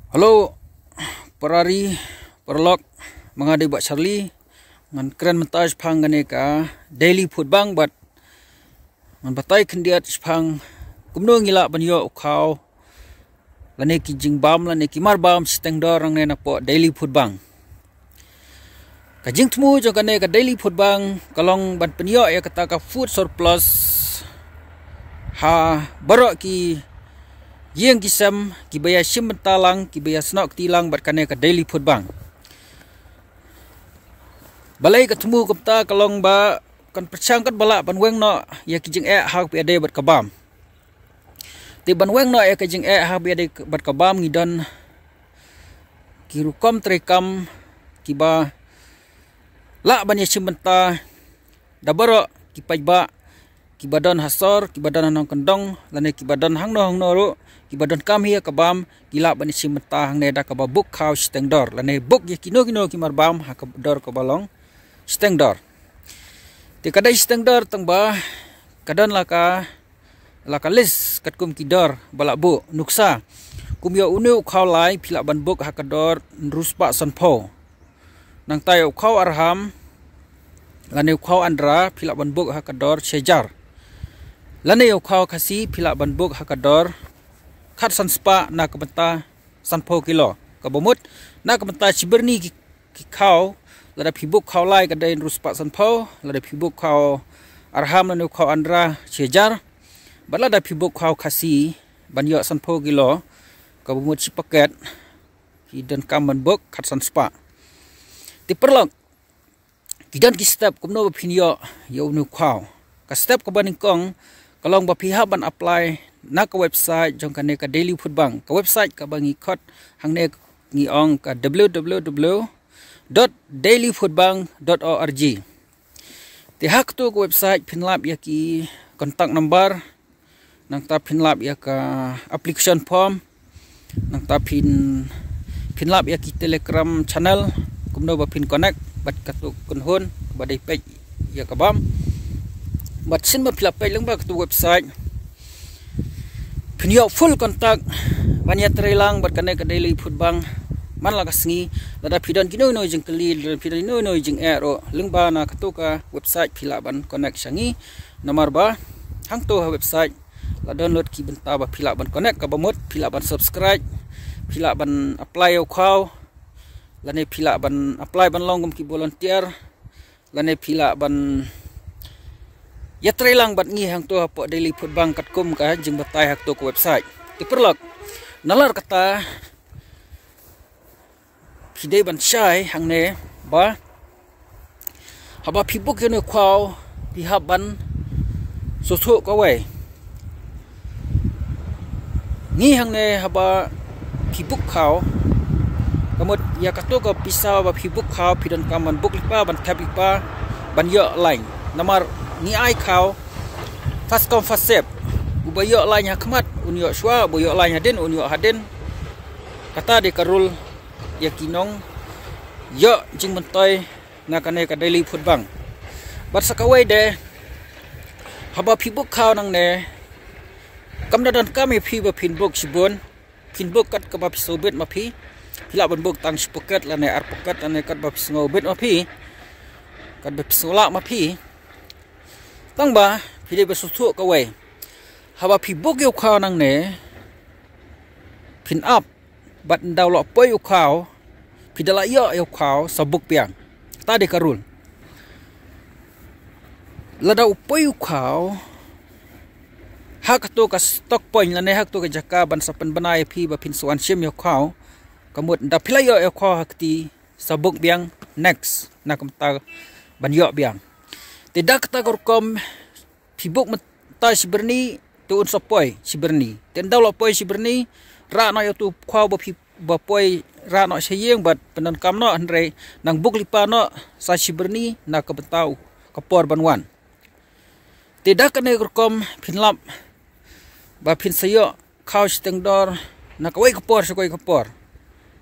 Halo, perari perlok mengadi buat Charlie ngan keren mentaj pang gane ka daily food bang bat ngan batai kendiat pang kumno ngila banyo ukau lane ki jingbam lane ki marbam steng dorang ne napo daily food bang ka jing temu jo gane ka daily food bang kalong ban penyo ya kata ka food surplus ha barok ki yang kisam kibaya sim talang kibaya snok tilang bat kane ka daily food bang balai ketemu kapta kalong ba kan percang kat bala ban weng no ya kijing ha pi ade bat kabam ti ban weng no ya kijing ha pi ade bat kabam ngidan kirukom trekam kiba la ban ya sim ta dabaro kipajba kibadan hasor kibadan nang kendong lane kibadan hang no ro kibadan kami ya kabam gila ban sim ta hang ne da ka buk khaw steng dor lane buk ya kino kimar bam ha ka dor ka balong steng dor ti kadai steng dor tang ba kadan laka lis kat kum kidor balak bu nuksa kum yo unu khaw lai phila ban buk ha ka dor ruspa sanpho nang tayo khaw arham lane khaw andra phila ban buk ha ka dor sejar lane khaw khasi phila ban buk ha ka dor khat sanspa na kabenta sanpho kilo kabomut na kabenta siberni ki khaw lada phibuk khaw lai ka dai ruspa sanpho lada phibuk khaw arham lane khaw andra sejar balada phibuk khaw khasi banyo sanpho kilo kabomut si paket ki dan kaman buk khat sanspa ti perlok kidan ki step kumno bapinyo yo nu khaw ka step ka baning kong kalong bapiha ban apply na ka website jong kane ka daily food bang ka website ka bangi khot hangne ngi ong ka www.dailyfoodbank.org ti hak tu ka website pinlap ya ki kontak number nang ta pinlap ya ka application form nang ta pinlap ya ki telegram channel kumno ba pin connect bat katuk kunhun badai page ya kabam bat sin ba philap page lang ba katu website pinyo full contact banya trelang bat kane ka daily food bang man la kasngi lada pidon kino no jing kali lada pidon no jing ero lingba na katu ka website philap ban connect sangi nomor ba hang to website la download ki benta ba philap ban connect ka bamot philap ban subscribe philap ban apply khaw lane philap ban apply ban longum ki volunteer lane philap ban yatre lang bat ngi hang to po daily food bang kat kum ka jing batai hak to ko website ti perlok nalar kata pide ban chai hang ne ba haba phibuk yo ne khaw pi haban so so ka we ngi hang ne haba phibuk khaw kamot ya kato ko pisa ba phibuk khaw pidan kaman buk lipa ban thap lipa ban yo line namar ni ai khaw fast kom fast sep ubayo line hakmat unyo shwa boyo line hadin unyo hadin kata de karul ya kinong yo jing mentoy na kane ka daily food bang bat sakawai de haba phibuk khaw nang ne kamdadan kami phi ba phinbuk sibon phinbuk kat ka ba sobet ma phi phila ban buk tang spoket la ne ar poket ane kat ba ngobet ma phi kat ba sola ma phi tang ba phile ba susu ka we haba phibuk yo khaw nang ne phin up bat daw lo poi yo khaw phidala yo khaw sabuk piang ta de karul lada upoi yo khaw hak to ka stock point la ne hak to ka jaka ban sapan banai phi ba phin suan sim yo khaw kamut da phila yo khaw hakti sabuk biang next na kamta ban yo biang tidak ta gorkom phibuk mata siberni tuun sopoi siberni tendaw lo poi siberni ra no yo tu khaw ba poi ra no sayeng bat penan kam no andre nang buk lipa no sa siberni na kabentaw kapor banwan tidak kane gorkom phinlap ba phin sayo khaw steng dor na kawai kapor sakoi kapor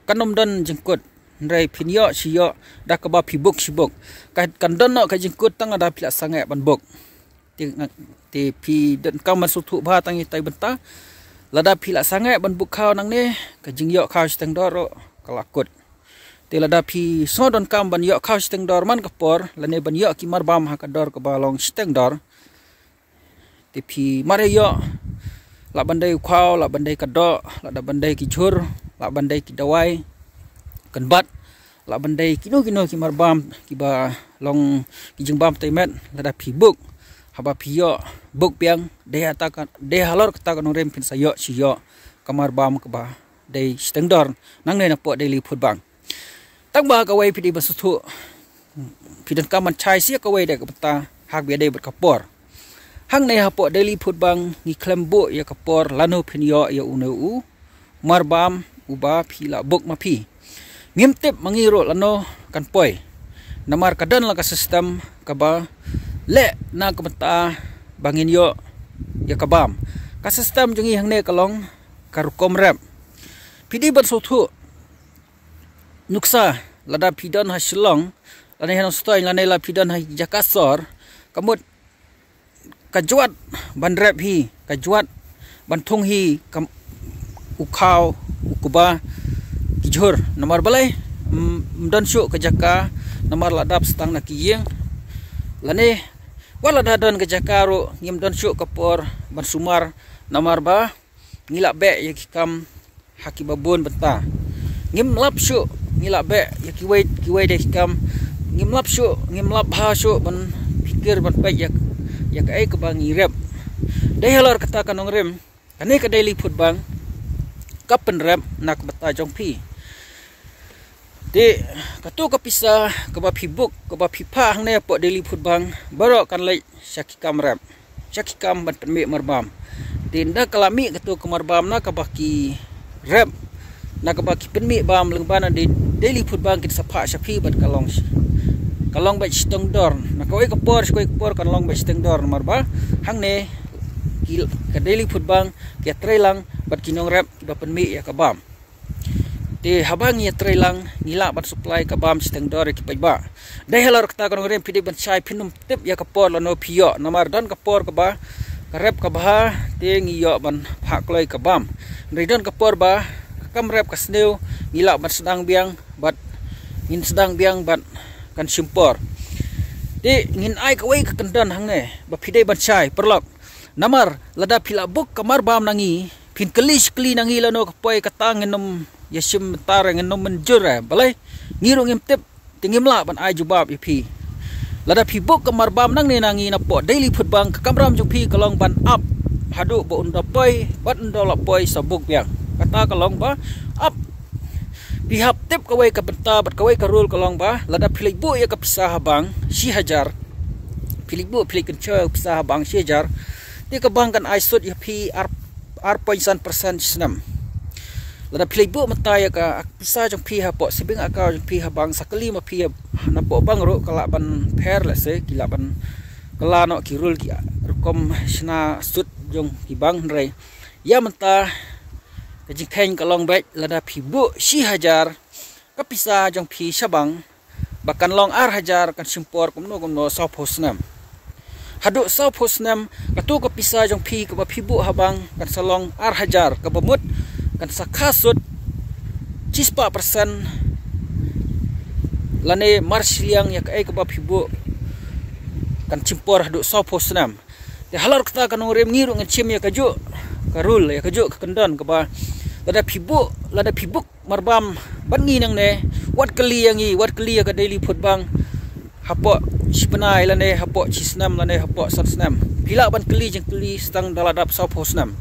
kanom dan jengkut ndrai phinyo siyo da ka ba phibuk sibuk ka kandon no ka jengkut tang ada pila sangai ban buk ti phi dan kam masuk thu ba tang tai benta lada pila sangai ban buk khaw nang ne kajing yok kau steng dor kalakut te lada pi so don kam ban yok kau steng dor man kapor lane ban yok ki marbam hakador ke balong steng dor te pi mare yok la bandai kau la bandai kadok la da bandai ki jur la bandai ki dawai kan bat la bandai kino ki marbam ki ba long ki jingbam temet lada pi buk haba piyo buk piang de atakan de halor kata kan rem pin sayo siyo kamar bam ke ba de stengdor nang ne na po daily food bang tang ba ka wai pidi basutu pidan kaman chai sia ka wai de ka pata hak bi de ber kapor hang ne ha po daily food bang ni klembo ya kapor lanu pin yo ya unu marbam uba pila buk ma pi ngimtip mangiro lano kan poi namar kadan la ka sistem ka ba le na kamata bangin yo ya kabam ka sistem jungi hang ne kalong karukom rep pidi ban sotu nuksa lada pidan ha shilong lane han stoi lane la pidan ha jakasor kamut kajuat ban rep hi kajuat ban thung hi kam ukau ukuba kijur nomor balai mdan syu kajaka nomor ladap stang na kiyeng lane wala dadan ke jakaro ngim don syuk kapor ban sumar namar ba ngilak be ya kikam haki babun benta ngim lap syuk ngilak be ya kiwai de kikam ngim lap syuk ngim lap ha syuk ban pikir ban pe ya kai ke bang irep de halor kata kanong rem ane ke daily food bang kapen rep nak beta jongpi de katu kapisa keba phibuk keba phipa hang ne po daily food bang barok kan lai syakikam rap syakikam ban me marbam tinda kalami katu kemarbam na kabaki rap na kabaki penmi bam lengbana de daily food bang kit sapa syapi bat kalong ba stong dor na koi kapor kan long ba stong dor marba hang ne ke daily food bang ke trelang bat kinong rap ba penmi ya kabam de habang ya trelang nila bat supply ka bam steng dor ki paiba dai halor kata kan rem pidi ban chai pinum tip ya kapor lano pio namar dan kapor ka ba karep ka ba te ngiyo ban phakloi ka bam ridon kapor ba kam rep ka sneu nila bat sedang biang bat ngin sedang biang bat kan simpor de ngin ai ka wei ka kendan hang ne ba pidai ban chai perlok namar lada pila buk kamar bam nangi pin kelis kli nangi lano kapoi katang enom yasim tarang enom menjura balai ngirung imtip tingim la ban ai jubab ipi lada pi buk kamar bam nang ne nangi na po daily food bang kamram jupi kalong ban up hadu bo unda poi bat unda la poi sabuk biang kata kalong ba up pihap tip kawai ka benta bat kawai ka rule kalong ba lada pilih bu ya ka pisah bang si hajar pilih bu pilih kenca pisah bang si hajar di ka bang kan ai sud ya pi R.1% senam lada pilih bu mata ya ka pisah jong pi ha po sibing akau jong pi ha bang sakali ma pi na po bang ro kala ban pair la se kila ban kala no ki rule ki rukom sna sud jong ki bang rei ya mata kajing kalong baik lada pi bu si hajar kapisa jong pi sabang bahkan long ar hajar kan simpor kumno sau posnam hadu sau posnam katu kapisa jong pi ka pi bu habang kan salong ar hajar ka bamut kan sakasut 4% lane marsiliang ya ka pi bu kan simpor hadu sau posnam de halar kata kan rem ngiru ngecim ya kaju karul ya kaju kendan ka ba lada pibuk marbam bangi nang ne wat kali yangi wat kali ka daily food bang hapo sipnai lane hapo chisnam lane hapo satsnam pila ban kali jeng kali stang daladap sau posnam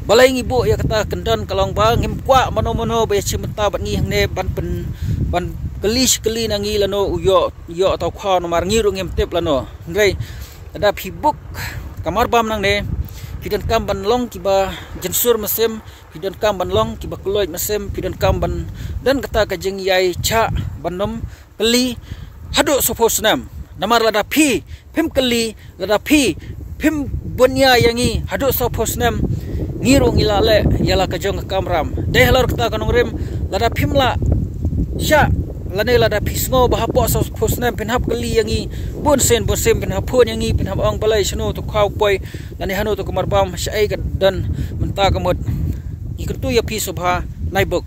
balai ngibu ya kata kendan kalong bang ngim kwa mano ba chimta ban ngi ne ban kali nangi lano uyo atau kha no mar ngiru ngim tep lano ngai ada pibuk kamar bam nang ne pidan kam ban long kiba jensur mesim pidan kam ban long kiba kuloid mesim pidan kam ban dan kata kajeng yai cha banom keli hadu soposnam namar lada pi pim keli lada pi pim bunya yangi hadu soposnam ngirung ilale yala kajong kamram deh halor kata kanong rem lada pimla sya lane lada pismo bahapo soposnam pinhap keli yangi bonsen pinhapon yangi pinhap ang balai sino to kau poi lane hanu to kamarbam syai dan menta kamut ikut tu ya pi subha naibuk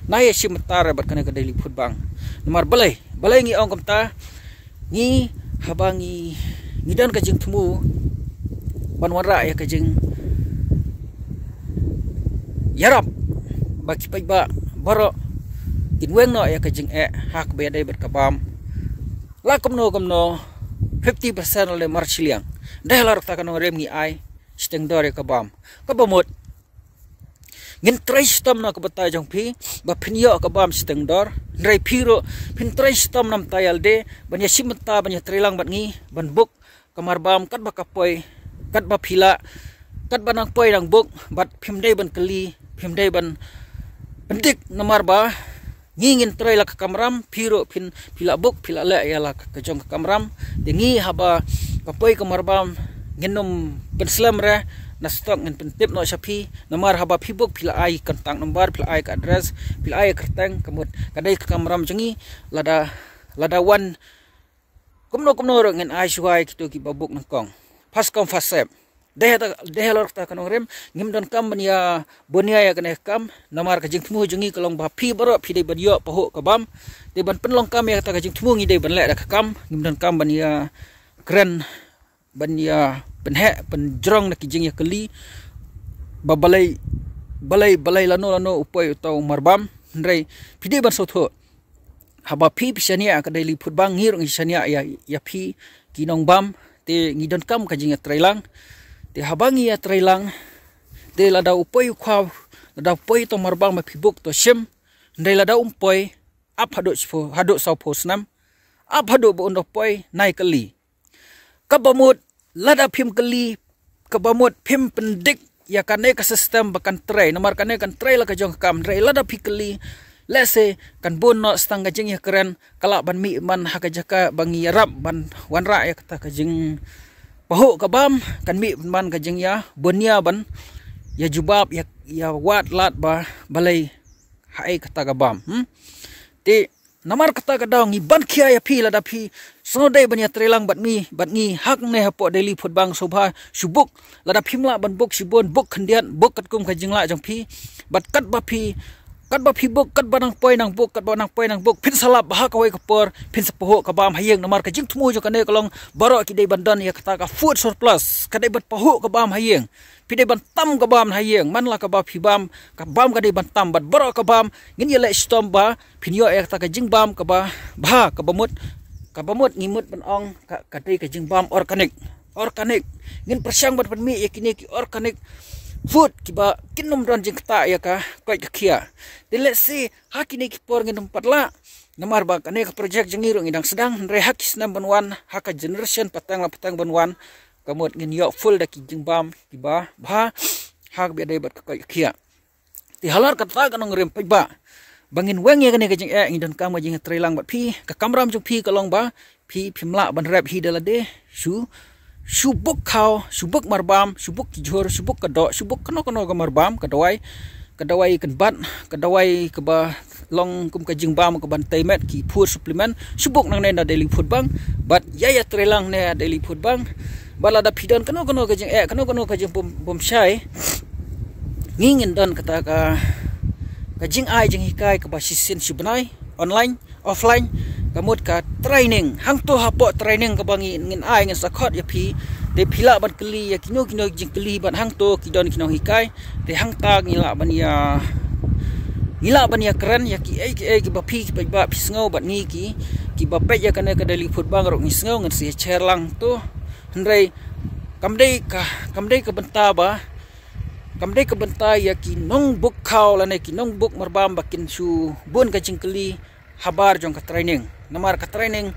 nai simentar bat kana ka daily food bang nomor balai ngi ong kamta ngi habangi ngidan ka jing tumu banwara ya ka jing yarap baki pai ba baro kinweng no ya ka jing hak be dai bat ka bam la kamno 50% le marchiliang dahlar ta kanong rem ngi ai steng dore ka bam ngin trai stam na kabata jong pi ba phinyo ka bam steng dor rai phiro phin trai stam nam tayal de banya simta banya trilang bat ngi ban buk kamar bam kat ba kapoi kat ba phila kat ba nang poi nang buk bat phim dei ban kali phim dei ban pendik namar ba ngin trai la ka kamram phiro phin phila buk phila la ya la ka jong ka kamram de ngi haba kapoi kamar bam nginum penslam re na stok ngin pentip no sapi namar haba phibuk phila ai kantang nomor phila ai ka address phila ai kertang kemut kadai ka kamram jengi lada wan kumno ro ngin ai suai kitu ki babuk nangkong pas kom fasep deh lor ta kanong rem ngim don kam bania bonia ya kane kam namar ka jing thmu jengi kalong ba phi baro phi dei ban yo paho ka bam de ban penlong kam ya ta ka jing thmu ngi dei ban le da ka kam ngim don kam bania kren bania penhe penjrong na kijing ya keli babalai lano upoi utau marbam ndrei pide ban sotho haba phi pisania ka daily food bang ngir ngi sania ya phi kinong bam te ngidon kam kajing ya trailang te habangi ya trailang te lada upoi khwa lada upoi to marbang ma phibuk to sim ndrei lada umpoi ap hado sau posnam ap hado bo ndo poi nai keli kabamut lada phim kali kabamut phim pendik ya kane ka sistem bakan tray nomor kane kan tray la ka jong kam tray lada phikali lese kan bon no stang ka jing ya keren kala ban mi man ha ka jaka bangi rap ban wanra ya kata ka jing paho ka bam kan mi man ka jing ya bonia ban ya jubab ya wat lat ba balai hai kata ka bam ti namar kata ka daw ngi ban khia ya phi lada phi so dei banya trelang bat ngi hak ne hapo daily food bang sobha subuk lada phimla ban buk sibon buk khandian buk kat kum khajingla jong phi bat kat ba phi buk kat banang poi nang buk phin salap bah ka wai ka por phin sapoho ka bam hayeng namar ka jing thmu jo kane kalong baro ki dei bandan ya kata ka food surplus ka dei bat paho ka bam hayeng phi dei ban tam ka bam hayeng man la ka ba phi bam ka dei ban tam bat baro ka bam ngin ye le stom ba phin yo ya kata ka jing bam ka ba ka bamut ngimut ban ong ka dei ka jing bam organic ngin persyang bat mi yakini ki organic food kiba kinum don jing kata ya ka koi ka khia de let's see hakini ki por ngin patla namar ba kane ka project jengiro ngidang sedang re hakis nam banwan haka generation patang banwan kamut ngin yo full da ki jing bam kiba ba hak bi dei bat ka koi khia ti halar kata kanong rem ba bangin weng ya kane ka jing ngidon kam jing trailang bat phi ka kamram jung phi kalong ba phi phimla ban rap hi dala de subuk kau subuk marbam subuk kijor subuk kado subuk kano ka marbam kadawai kan bat kadawai ka ba long kum ka jingbam ka ban taimet ki food supplement subuk nang na daily food bang bat ya trelang ne daily food bang bala da pidon kano ka jing kano ka jing bom shai ngingin don kata ka jing ai jing hikai ka ba sisin subnai online offline kamut ka training hang to hapo training ka bangi ngin ai ngin sakhot ya phi de phila ban kli ya kino jing kli ban hang to kidon kinong hikai de hang ta ngila ban ya keren ya ki ba phi ba pisngau ban ngi ki ba pe ya kana ka daily food bang ro ngi sngo ngin si cherlang to hendrai kamdei ka benta ba kamdei ka benta ya ki nong buk khau la ne ki nong buk marbam bakin su bun ka jing kli habar jong ka training namar ka training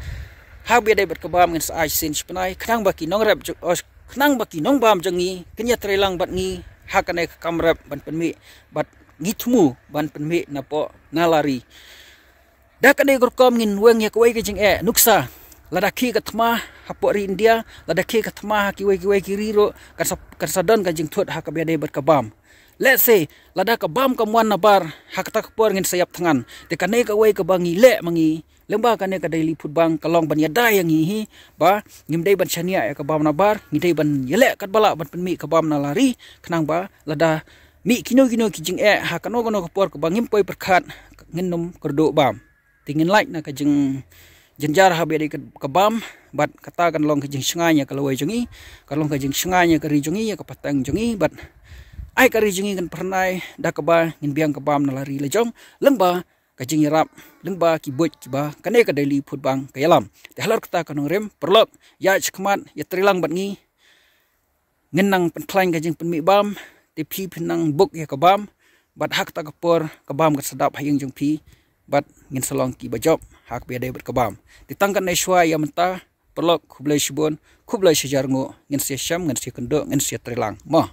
habi dei bat ka bam ngin sa ai sin spnai khnang baki nong rap khnang baki nong bam jangi kenya trailang bat ngi hakane ka kamrap ban penmi bat ngi thmu ban penmi na po nalari da ka dei gorkom ngin weng ya kwai ka jing nuksa ladaki ka thma hapo ri india ladaki ka thma ki wai ki riro kan sadon ka jing thot hakabe dei bat ka bam let's say lada ka bam ka muan nabar hakta ka por ngin sayap thangan te kanai ka wai ka bangi le mangi lemba kane ka daily food bang kalong ban yada yang hi ba ngimdei ban chania ya ka bam nabar ngidei ban yele kat bala ban penmi ka bam na lari khnang ba lada mi kino ki jing ha kano kapor ka bangim poi perkhat ngin nom kerdo bam tingin like na ka jing jenjar ha be ka bam bat kata kan long ka jing snganya ka lawai jongi ka long ka jing snganya ka ri jongi ka patang jongi bat ai ka ri jongi kan pernai da ka ba ngin biang ka bam na lari le jong lengba ka jing yarap lengba ki boj ki ba kane ka daily food bang ka yalam te halar kata kan rem perlok ya chkmat ya trilang bat ngi ngin nang pen klain ka jing pen mi bam te phi pinang buk ya ka bam bat hak ta kapor ka bam ka sedap hayeng jong phi bat ngin salong ki bajop hak be de bat ka bam ditangkan nei shwa ya menta perlok khublai shibon khublai shajar ngo ngin se sham ngin se kendo ngin se trilang mo